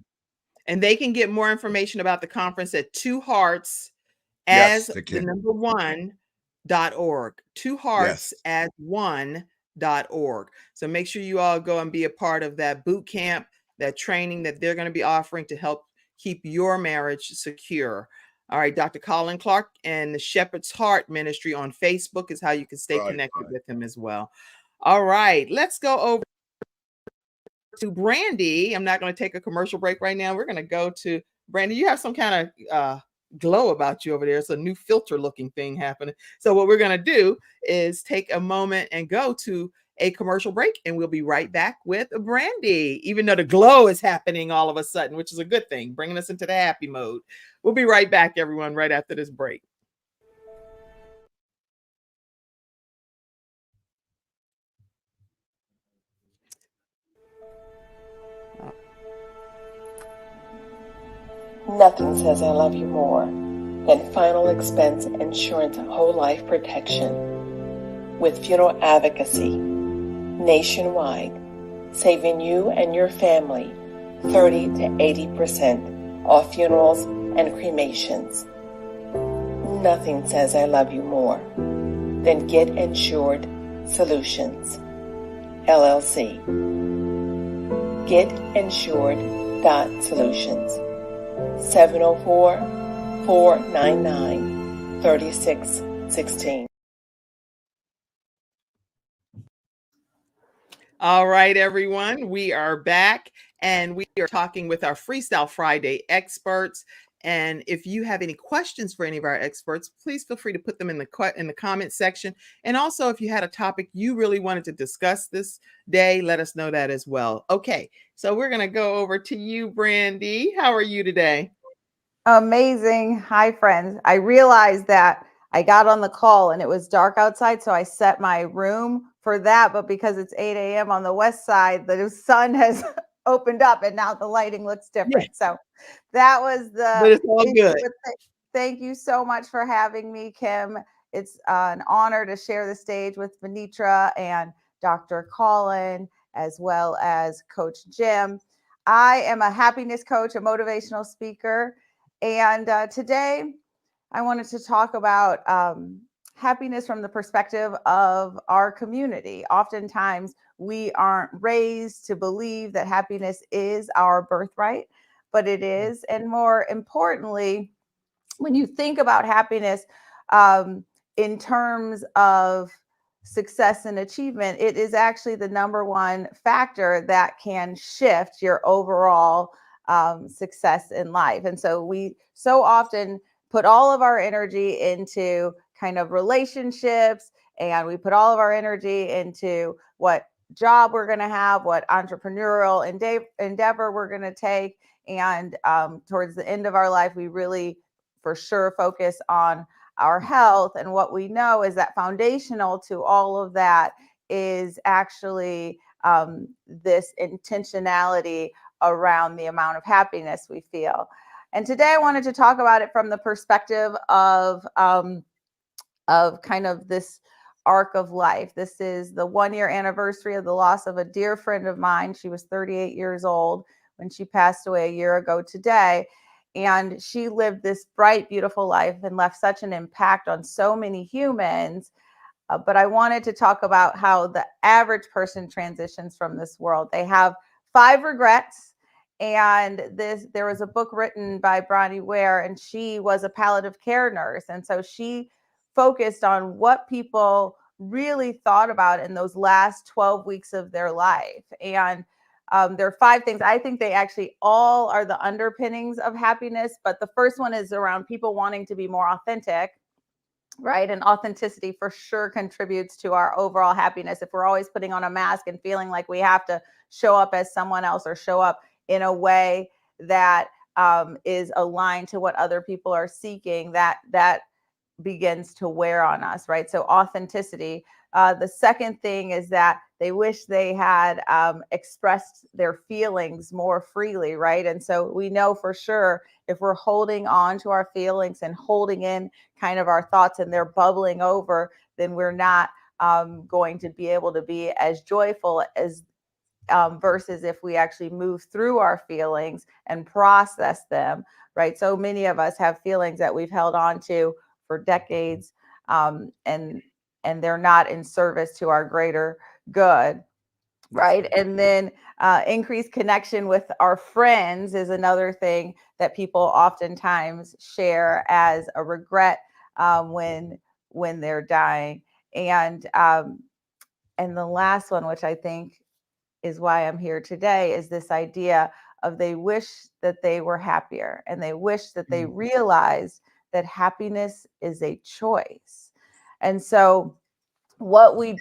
And they can get more information about the conference at 2hearts1.org. 2hearts1.org. So make sure you all go and be a part of that boot camp, that training that they're going to be offering to help keep your marriage secure. All right, Dr. Colin Clarke and the Shepherd's Heart Ministry on Facebook is how you can stay connected with him as well. All right, let's go over to Brandi. I'm not going to take a commercial break right now. We're going to go to Brandi. You have some kind of glow about you over there. It's a new filter looking thing happening. So what we're going to do is take a moment and go to a commercial break, and we'll be right back with Brandi, even though the glow is happening all of a sudden, which is a good thing, bringing us into the happy mode. We'll be right back, everyone, right after this break. Nothing says I love you more than Final Expense Insurance Whole Life Protection. with funeral advocacy nationwide, saving you and your family 30 to 80% off funerals and cremations. Nothing says I love you more than Get Insured Solutions, LLC. GetInsured.Solutions, 704-499-3616. All right, everyone, we are back and we are talking with our Freestyle Friday experts. And if you have any questions for any of our experts, please feel free to put them in the comment section. And also, if you had a topic you really wanted to discuss this day, let us know that as well. Okay, so we're going to go over to you, Brandi. How are you today? Amazing. Hi, friends. I realized that I got on the call and it was dark outside, so I set my room for that. But because it's 8 a.m. on the west side, the sun has opened up and now the lighting looks different. So that was the. But it's all good. Thank you so much for having me, Kim. It's an honor to share the stage with Venitra and Dr. Colin, as well as Coach Jim. I am a happiness coach, a motivational speaker. And today I wanted to talk about happiness from the perspective of our community. Oftentimes we aren't raised to believe that happiness is our birthright, but it is. And more importantly, when you think about happiness in terms of success and achievement, it is actually the number one factor that can shift your overall success in life. And so we so often put all of our energy into kind of relationships, and we put all of our energy into what job we're going to have, what entrepreneurial endeavor we're going to take. And towards the end of our life, we really for sure focus on our health. And what we know is that foundational to all of that is actually this intentionality around the amount of happiness we feel. And today I wanted to talk about it from the perspective of kind of this arc of life. This is the 1-year anniversary of the loss of a dear friend of mine. She was 38 years old when she passed away a year ago today. And she lived this bright, beautiful life and left such an impact on so many humans. But I wanted to talk about how the average person transitions from this world. They have 5 regrets. And there was a book written by Brandi Ware, and she was a palliative care nurse. And so she focused on what people really thought about in those last 12 weeks of their life. And there are 5 things. I think they actually all are the underpinnings of happiness. But the first one is around people wanting to be more authentic, right? And authenticity for sure contributes to our overall happiness. If we're always putting on a mask and feeling like we have to show up as someone else or show up in a way that is aligned to what other people are seeking, that begins to wear on us, right? So authenticity. The second thing is that they wish they had expressed their feelings more freely, right? And so we know for sure if we're holding on to our feelings and holding in kind of our thoughts and they're bubbling over, then we're not going to be able to be as joyful as versus if we actually move through our feelings and process them, right? So many of us have feelings that we've held on to for decades, and they're not in service to our greater good, right? And then increased connection with our friends is another thing that people oftentimes share as a regret when they're dying. And the last one, which I think is why I'm here today, is this idea of they wish that they were happier and they wish that they realized that happiness is a choice. And so what we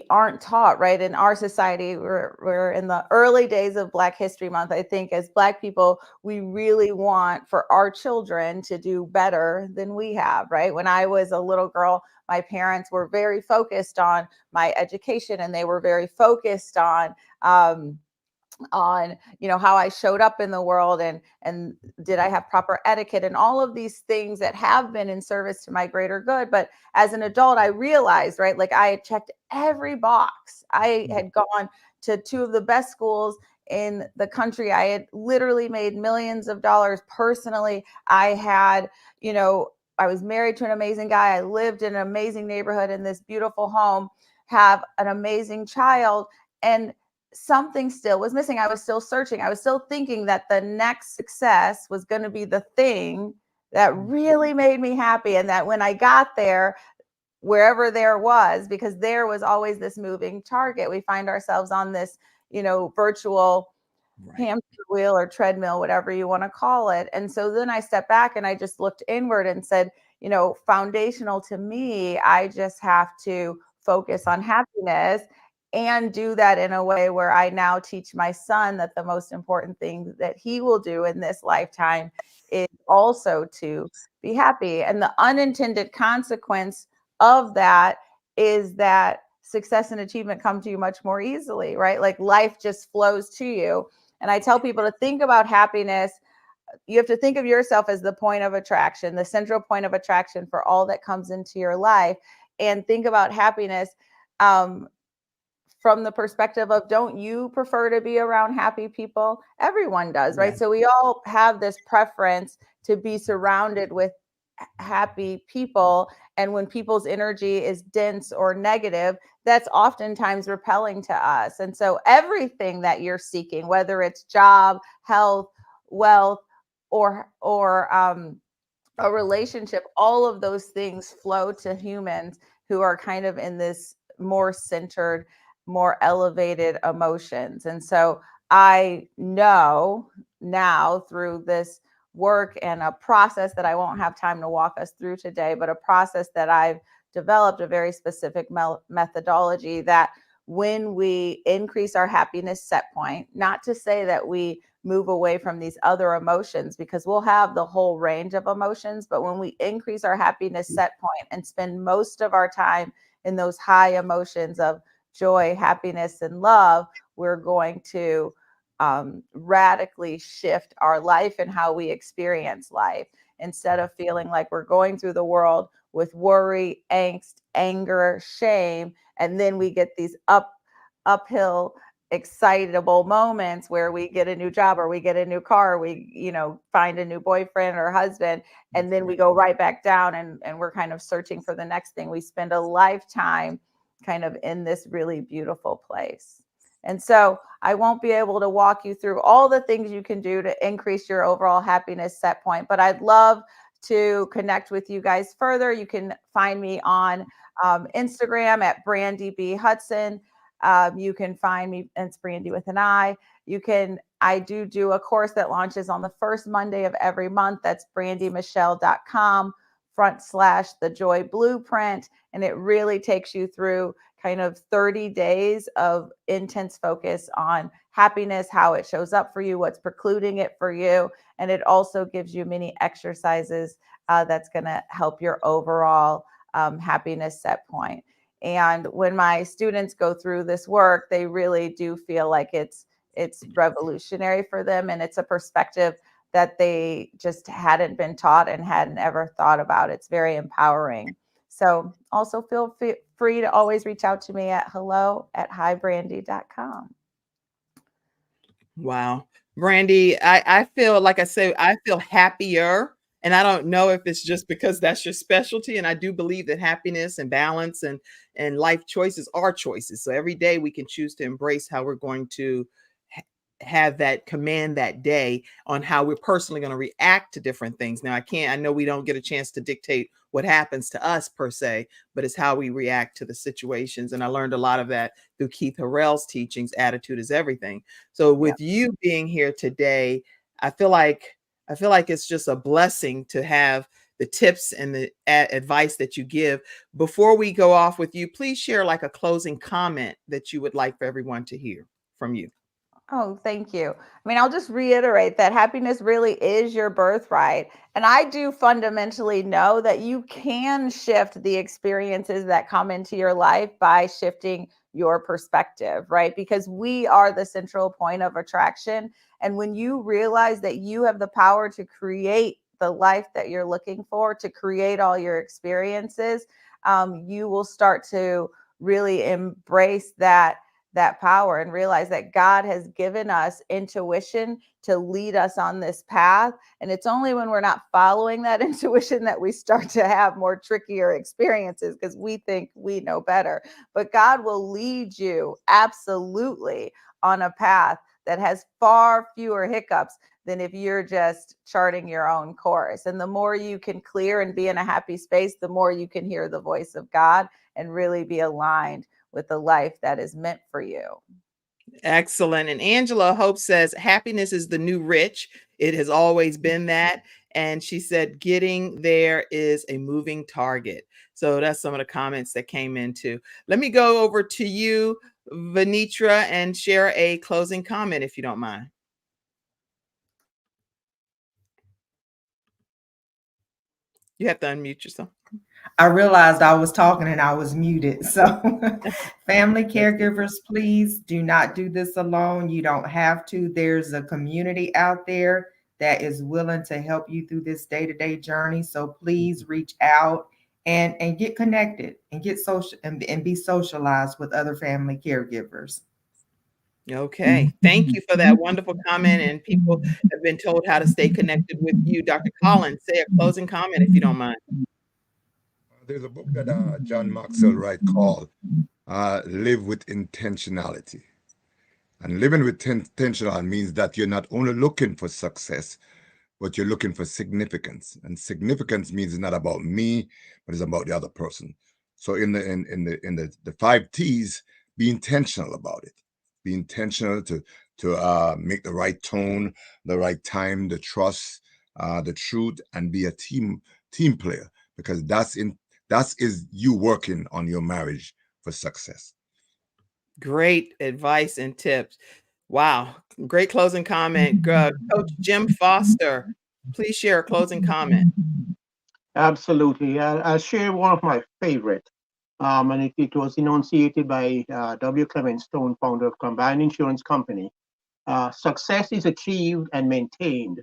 aren't taught, right, in our society, we're in the early days of Black History Month. I think as Black people, we really want for our children to do better than we have, right? When I was a little girl, my parents were very focused on my education and they were very focused on on, you know, how I showed up in the world, and did I have proper etiquette, and all of these things that have been in service to my greater good. But as an adult, I realized, right, like I had checked every box. I had gone to two of the best schools in the country. I had literally made millions of dollars personally. I had, you know, I was married to an amazing guy. I lived in an amazing neighborhood in this beautiful home, have an amazing child, and something still was missing. I was still searching. I was still thinking that the next success was going to be the thing that really made me happy. And that when I got there, wherever there was, because there was always this moving target, we find ourselves on this, you know, virtual hamster wheel or treadmill, whatever you want to call it. And so then I stepped back and I just looked inward and said, you know, foundational to me, I just have to focus on happiness, and do that in a way where I now teach my son that the most important thing that he will do in this lifetime is also to be happy. And the unintended consequence of that is that success and achievement come to you much more easily, right? Like life just flows to you. And I tell people to think about happiness. You have to think of yourself as the point of attraction, the central point of attraction for all that comes into your life. And think about happiness from the perspective of, don't you prefer to be around happy people? Everyone does, right? Yeah. So we all have this preference to be surrounded with happy people. And when people's energy is dense or negative, that's oftentimes repelling to us. And so everything that you're seeking, whether it's job, health, wealth, or a relationship, all of those things flow to humans who are kind of in this more centered, more elevated emotions. And so I know now through this work and a process that I won't have time to walk us through today, but a process that I've developed, a very specific methodology, that when we increase our happiness set point, not to say that we move away from these other emotions, because we'll have the whole range of emotions, but when we increase our happiness set point and spend most of our time in those high emotions of joy, happiness, and love, we're going to radically shift our life and how we experience life. Instead of feeling like we're going through the world with worry, angst, anger, shame, and then we get these uphill excitable moments where we get a new job or we get a new car, or we, you know, find a new boyfriend or husband, and then we go right back down, and we're kind of searching for the next thing. We spend a lifetime kind of in this really beautiful place. And so I won't be able to walk you through all the things you can do to increase your overall happiness set point, but I'd love to connect with you guys further. You can find me on Instagram at Brandi B. Hudson. You can find me, and it's Brandi with an I. I do a course that launches on the first Monday of every month. That's brandimechele.com/the joy blueprint. And it really takes you through kind of 30 days of intense focus on happiness, how it shows up for you, what's precluding it for you. And it also gives you many exercises that's going to help your overall happiness set point. And when my students go through this work, they really do feel like it's revolutionary for them. And it's a perspective that they just hadn't been taught and hadn't ever thought about. It's very empowering. So also feel free to always reach out to me at hello@highbrandi.com. Wow. Brandi, I feel, like I say, I feel happier. And I don't know if it's just because that's your specialty. And I do believe that happiness and balance and life choices are choices. So every day we can choose to embrace how we're going to have that command that day on how we're personally going to react to different things. Now, I know we don't get a chance to dictate what happens to us per se, but it's how we react to the situations. And I learned a lot of that through Keith Harrell's teachings, Attitude is Everything. So with you being here today, I feel like it's just a blessing to have the tips and the advice that you give. Before we go off with you, please share like a closing comment that you would like for everyone to hear from you. Oh, thank you. I mean, I'll just reiterate that happiness really is your birthright. And I do fundamentally know that you can shift the experiences that come into your life by shifting your perspective, right? Because we are the central point of attraction. And when you realize that you have the power to create the life that you're looking for, to create all your experiences, you will start to really embrace that power and realize that God has given us intuition to lead us on this path. And it's only when we're not following that intuition that we start to have more trickier experiences, because we think we know better. But God will lead you absolutely on a path that has far fewer hiccups than if you're just charting your own course. And the more you can clear and be in a happy space, the more you can hear the voice of God and really be aligned with the life that is meant for you. Excellent. And Angela Hope says, happiness is the new rich. It has always been that. And she said, getting there is a moving target. So that's some of the comments that came in too. Let me go over to you, Venitra, and share a closing comment, if you don't mind. You have to unmute yourself. I realized I was talking and I was muted. So family caregivers, please do not do this alone. You don't have to. There's a community out there that is willing to help you through this day-to-day journey. So please reach out and get connected and get social and be socialized with other family caregivers. Okay. Thank you for that wonderful comment. And people have been told how to stay connected with you. Dr. Colin, say a closing comment, if you don't mind. There's a book that John Maxwell Wright called Live with Intentionality. And living with intentional means that you're not only looking for success, but you're looking for significance. And significance means it's not about me, but it's about the other person. So in the 5 T's, be intentional about it. Be intentional to make the right tone, the right time, the trust, the truth, and be a team player, because that is you working on your marriage for success. Great advice and tips. Wow. Great closing comment. Coach Jim Foster, please share a closing comment. Absolutely. I'll share one of my favorite. And it was enunciated by W. Clement Stone, founder of Combined Insurance Company. Success is achieved and maintained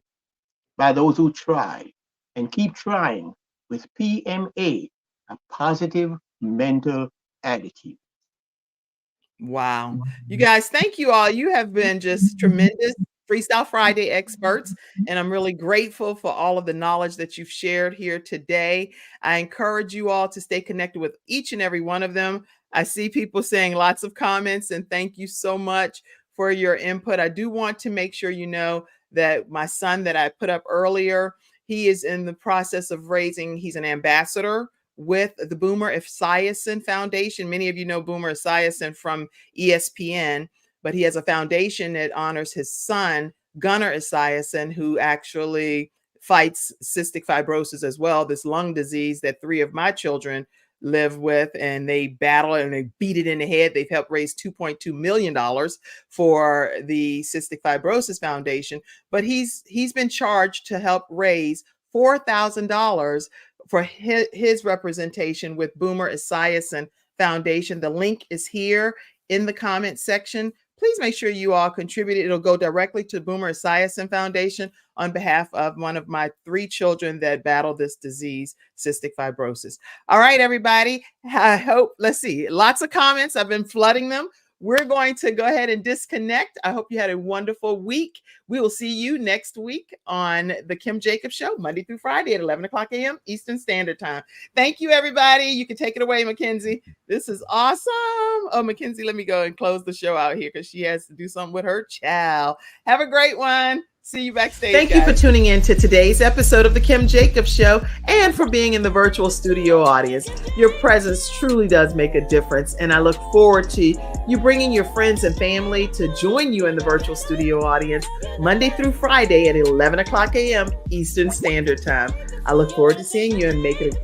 by those who try and keep trying with PMA, a positive mental attitude. Wow. You guys, thank you all. You have been just tremendous Freestyle Friday experts, and I'm really grateful for all of the knowledge that you've shared here today. I encourage you all to stay connected with each and every one of them. I see people saying lots of comments, and thank you so much for your input. I do want to make sure you know that my son that I put up earlier, he is in the process of raising, he's an ambassador with the Boomer Esiason Foundation. Many of you know Boomer Esiason from ESPN, but he has a foundation that honors his son, Gunnar Esiason, who actually fights cystic fibrosis as well, this lung disease that 3 of my children live with, and they battle and they beat it in the head. They've helped raise $2.2 million for the Cystic Fibrosis Foundation, but he's been charged to help raise $4,000 for his representation with Boomer Esiason Foundation. The link is here in the comment section. Please make sure you all contribute. It'll go directly to Boomer Esiason Foundation on behalf of one of my 3 children that battle this disease, cystic fibrosis. All right, everybody. I hope, let's see, lots of comments. I've been flooding them. We're going to go ahead and disconnect. I hope you had a wonderful week. We will see you next week on the Kim Jacobs Show, Monday through Friday at 11 o'clock a.m. Eastern Standard Time. Thank you, everybody. You can take it away, Mackenzie. This is awesome. Oh, Mackenzie, let me go and close the show out here because she has to do something with her child. Have a great one. See you backstage. Thank you for tuning in to today's episode of the Kim Jacobs Show and for being in the virtual studio audience. Your presence truly does make a difference, and I look forward to you bringing your friends and family to join you in the virtual studio audience Monday through Friday at 11 o'clock a.m. Eastern Standard Time. I look forward to seeing you and make it a great